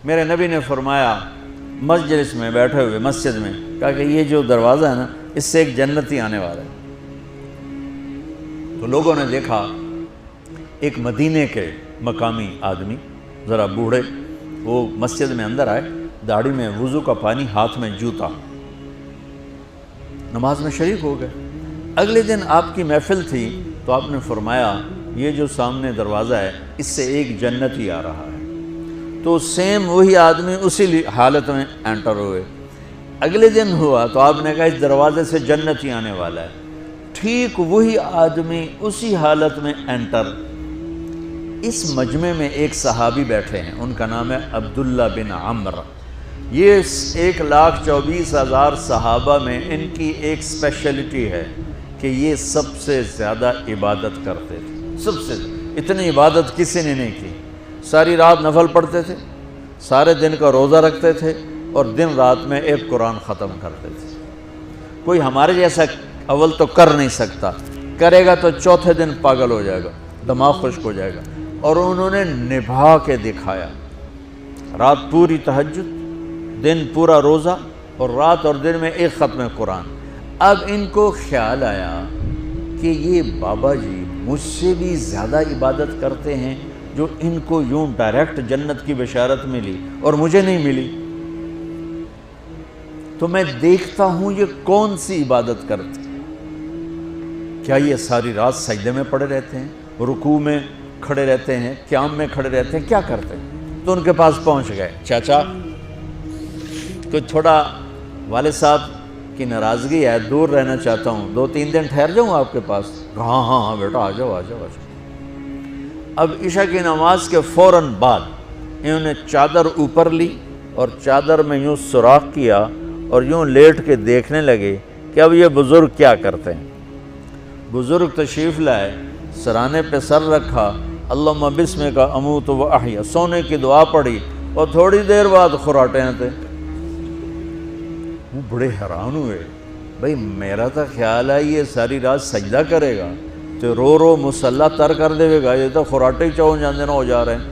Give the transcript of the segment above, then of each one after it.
میرے نبی نے فرمایا مجلس میں بیٹھے ہوئے مسجد میں، کہا کہ یہ جو دروازہ ہے نا اس سے ایک جنتی آنے والا ہے۔ تو لوگوں نے دیکھا ایک مدینے کے مقامی آدمی ذرا بوڑھے، وہ مسجد میں اندر آئے، داڑھی میں وضو کا پانی، ہاتھ میں جوتا، نماز میں شریک ہو گئے۔ اگلے دن آپ کی محفل تھی تو آپ نے فرمایا یہ جو سامنے دروازہ ہے اس سے ایک جنتی آ رہا ہے۔ تو سیم وہی آدمی اسی حالت میں انٹر ہوئے۔ اگلے دن ہوا تو آپ نے کہا اس دروازے سے جنتی آنے والا ہے۔ ٹھیک وہی آدمی اسی حالت میں انٹر۔ اس مجمع میں ایک صحابی بیٹھے ہیں، ان کا نام ہے عبداللہ بن عمرو۔ یہ 1,24,000 صحابہ میں ان کی ایک اسپیشلٹی ہے کہ یہ سب سے زیادہ عبادت کرتے تھے، سب سے اتنی عبادت کسی نے نہیں کی۔ ساری رات نفل پڑھتے تھے، سارے دن کا روزہ رکھتے تھے، اور دن رات میں ایک قرآن ختم کرتے تھے۔ کوئی ہمارے جیسا اول تو کر نہیں سکتا، کرے گا تو چوتھے دن پاگل ہو جائے گا، دماغ خشک ہو جائے گا، اور انہوں نے نبھا کے دکھایا۔ رات پوری تہجد، دن پورا روزہ، اور رات اور دن میں ایک ختم قرآن۔ اب ان کو خیال آیا کہ یہ بابا جی مجھ سے بھی زیادہ عبادت کرتے ہیں، جو ان کو یوں ڈائریکٹ جنت کی بشارت ملی اور مجھے نہیں ملی، تو میں دیکھتا ہوں یہ کون سی عبادت کرتے ہیں۔ کیا یہ ساری رات سجدے میں پڑے رہتے ہیں، رکوع میں کھڑے رہتے ہیں، قیام میں کھڑے رہتے ہیں، کیا کرتے ہیں؟ تو ان کے پاس پہنچ گئے، چاچا تو تھوڑا والد صاحب کی ناراضگی ہے، دور رہنا چاہتا ہوں، 2-3 دن ٹھہر جاؤں آپ کے پاس؟ ہاں ہاں ہاں بیٹا، آ جاؤ آ جاؤ آ جاؤ۔ اب عشاء کی نماز کے فوراً بعد انہوں نے چادر اوپر لی اور چادر میں یوں سوراخ کیا اور یوں لیٹ کے دیکھنے لگے کہ اب یہ بزرگ کیا کرتے ہیں۔ بزرگ تشریف لائے، سرانے پہ سر رکھا، اللہم بسمک اموت و احیا، سونے کی دعا پڑھی، اور تھوڑی دیر بعد خراٹے تھے۔ وہ بڑے حیران ہوئے، بھئی میرا تو خیال ہے یہ ساری رات سجدہ کرے گا تو رو رو مصلی تر کر دے گا، یہ تو خراٹے چون جاندے نہ ہو جا رہے ہیں۔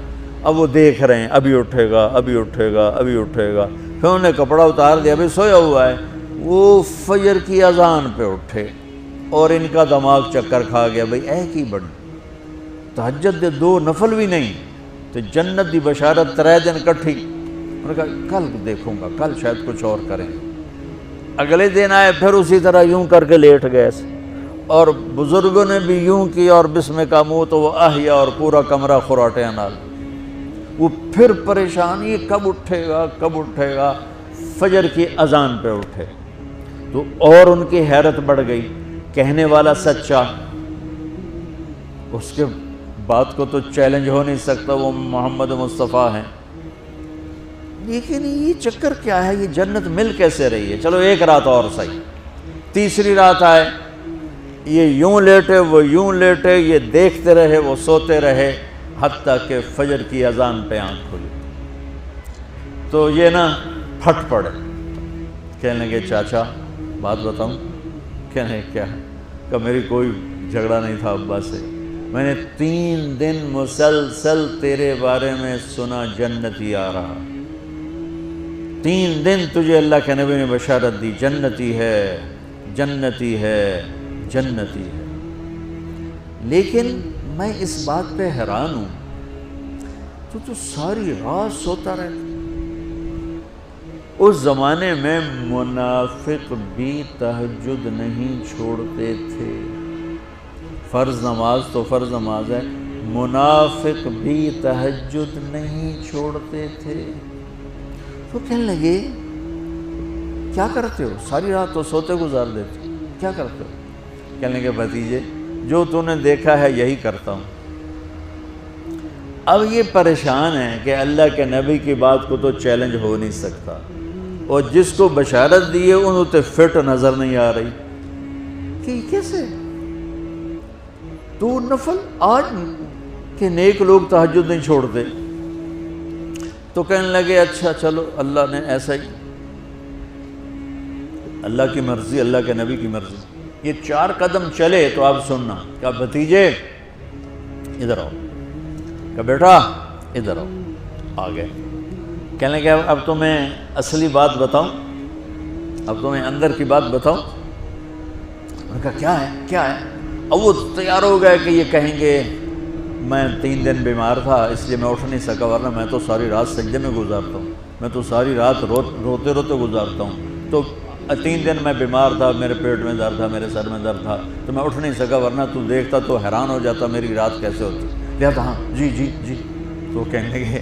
اب وہ دیکھ رہے ہیں ابھی اٹھے گا ابھی اٹھے گا ابھی اٹھے گا، پھر انہوں نے کپڑا اتار دیا، ابھی سویا ہوا ہے۔ وہ فجر کی اذان پہ اٹھے اور ان کا دماغ چکر کھا گیا، بھئی اے کی بڑی تہجد دے 2 نفل بھی نہیں تو جنت دی بشارت 3 دن کٹھی۔ انہوں نے کہا کل دیکھوں گا، کل شاید کچھ اور کریں۔ اگلے دن آئے، پھر اسی طرح یوں کر کے لیٹ گئے، اور بزرگوں نے بھی یوں کی، اور بسمک اموت و احیا، اور پورا کمرہ خراٹے نال۔ وہ پھر پریشان، یہ کب اٹھے گا کب اٹھے گا؟ فجر کی اذان پہ اٹھے تو اور ان کی حیرت بڑھ گئی، کہنے والا سچا، اس کے بات کو تو چیلنج ہو نہیں سکتا، وہ محمد مصطفیٰ ہیں، لیکن یہ چکر کیا ہے، یہ جنت مل کیسے رہی ہے؟ چلو ایک رات اور صحیح۔ تیسری رات آئے، یہ یوں لیٹے وہ یوں لیٹے، یہ دیکھتے رہے وہ سوتے رہے، حتیٰ کہ فجر کی اذان پہ آنکھ کھلی تو یہ نا پھٹ پڑے، کہنے لگے چاچا بات بتاؤں؟ کہنے کیا ہے؟ کہ میری کوئی جھگڑا نہیں تھا ابا سے، میں نے 3 دن مسلسل تیرے بارے میں سنا جنتی آ رہا، 3 دن تجھے اللہ کے نبی نے بشارت دی، جنتی ہے جنتی ہے جنتی ہے، لیکن میں اس بات پہ حیران ہوں تو ساری رات سوتا رہتا۔ اس زمانے میں منافق بھی تہجد نہیں چھوڑتے تھے، فرض نماز تو فرض نماز ہے، منافق بھی تہجد نہیں چھوڑتے تھے۔ تو کہنے لگے کیا کرتے ہو؟ ساری رات تو سوتے گزار دیتے، کیا کرتے ہو؟ کہنے لگے بھتیجے جو تو نے دیکھا ہے یہی کرتا ہوں۔ اب یہ پریشان ہے کہ اللہ کے نبی کی بات کو تو چیلنج ہو نہیں سکتا، اور جس کو بشارت دی ہے انہوں تے فٹ نظر نہیں آ رہی کہ کیسے تو نفل آج کہ نیک لوگ تہجد نہیں چھوڑتے۔ تو کہنے لگے اچھا چلو اللہ نے ایسا ہی، اللہ کی مرضی، اللہ کے نبی کی مرضی۔ یہ 4 قدم چلے تو آپ سننا، کہا بھتیجے ادھر آؤ، کہا بیٹا ادھر آؤ، آ گئے کہنے لگے اب تمہیں اصلی بات بتاؤں، اب تمہیں اندر کی بات بتاؤں؟ انہوں نے کہا کیا ہے؟ اب وہ تیار ہو گئے کہ یہ کہیں گے میں 3 دن بیمار تھا اس لیے میں اٹھ نہیں سکا، ورنہ میں تو ساری رات سجدے میں گزارتا ہوں، میں تو ساری رات روتے روتے گزارتا ہوں، تو 3 دن میں بیمار تھا، میرے پیٹ میں درد تھا، میرے سر میں درد تھا، تو میں اٹھ نہیں سکا، ورنہ تو دیکھتا تو حیران ہو جاتا میری رات کیسے ہوتی۔ لہذا ہاں جی۔ تو کہنے لگے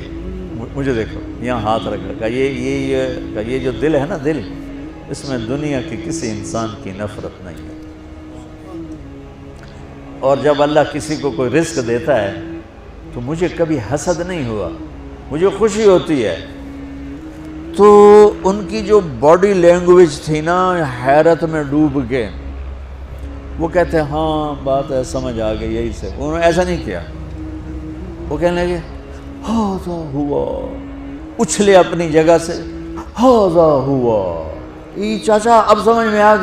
مجھے دیکھو، یہاں ہاتھ رکھا، یہ جو دل ہے نا، دل، اس میں دنیا کی کسی انسان کی نفرت نہیں ہے، اور جب اللہ کسی کو کوئی رزق دیتا ہے تو مجھے کبھی حسد نہیں ہوا، مجھے خوشی ہوتی ہے۔ تو ان کی جو باڈی لینگویج تھی نا، حیرت میں ڈوب کے وہ کہتے ہیں ہاں بات ہے، سمجھ آ گئی، یہی سے۔ انہوں نے ایسا نہیں کیا، وہ کہنے لگے ہاذا ہوا، اچھلے اپنی جگہ سے، ہاذا ہوا، چاچا اب سمجھ میں آ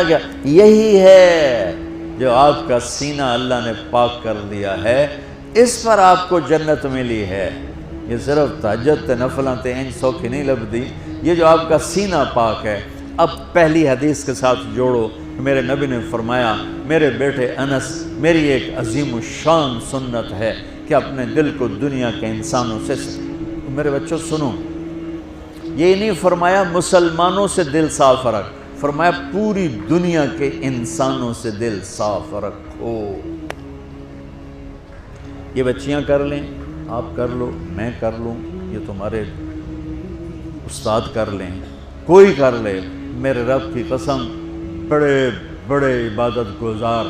گیا، یہی ہے جو آپ کا سینہ اللہ نے پاک کر دیا ہے، اس پر آپ کو جنت ملی ہے۔ یہ صرف تہجد تے نفلاں تے انج سوکھی نہیں لبدی، یہ جو آپ کا سینہ پاک ہے۔ اب پہلی حدیث کے ساتھ جوڑو، میرے نبی نے فرمایا، میرے بیٹے انس، میری ایک عظیم الشان سنت ہے کہ اپنے دل کو دنیا کے انسانوں سے، میرے بچوں سنو، یہ نہیں فرمایا مسلمانوں سے دل صاف رکھ، فرمایا پوری دنیا کے انسانوں سے دل صاف رکھو۔ یہ بچیاں کر لیں، آپ کر لو، میں کر لوں، یہ تمہارے استاد کر لیں، کوئی کر لے، میرے رب کی قسم، بڑے بڑے عبادت گزار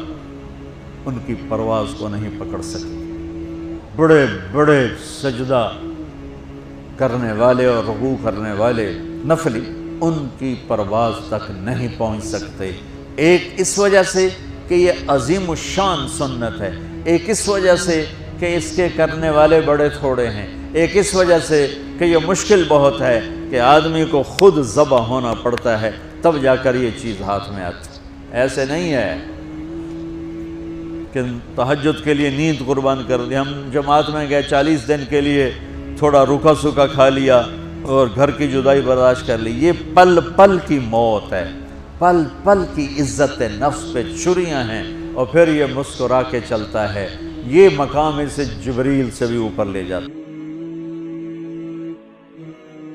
ان کی پرواز کو نہیں پکڑ سکے، بڑے بڑے سجدہ کرنے والے اور رکوع کرنے والے نفلی ان کی پرواز تک نہیں پہنچ سکتے۔ ایک اس وجہ سے کہ یہ عظیم الشان سنت ہے، ایک اس وجہ سے کہ اس کے کرنے والے بڑے تھوڑے ہیں، ایک اس وجہ سے کہ یہ مشکل بہت ہے کہ آدمی کو خود ذبح ہونا پڑتا ہے تب جا کر یہ چیز ہاتھ میں آتی۔ ایسے نہیں ہے کہ تہجد کے لیے نیند قربان کر دی، ہم جماعت میں گئے 40 دن کے لیے تھوڑا روکھا سوکھا کھا لیا اور گھر کی جدائی برداشت کر لی، یہ پل پل کی موت ہے، پل پل کی عزت نفس پہ چھریاں ہیں، اور پھر یہ مسکرا کے چلتا ہے، یہ مقام اسے جبریل سے بھی اوپر لے جاتا ہے۔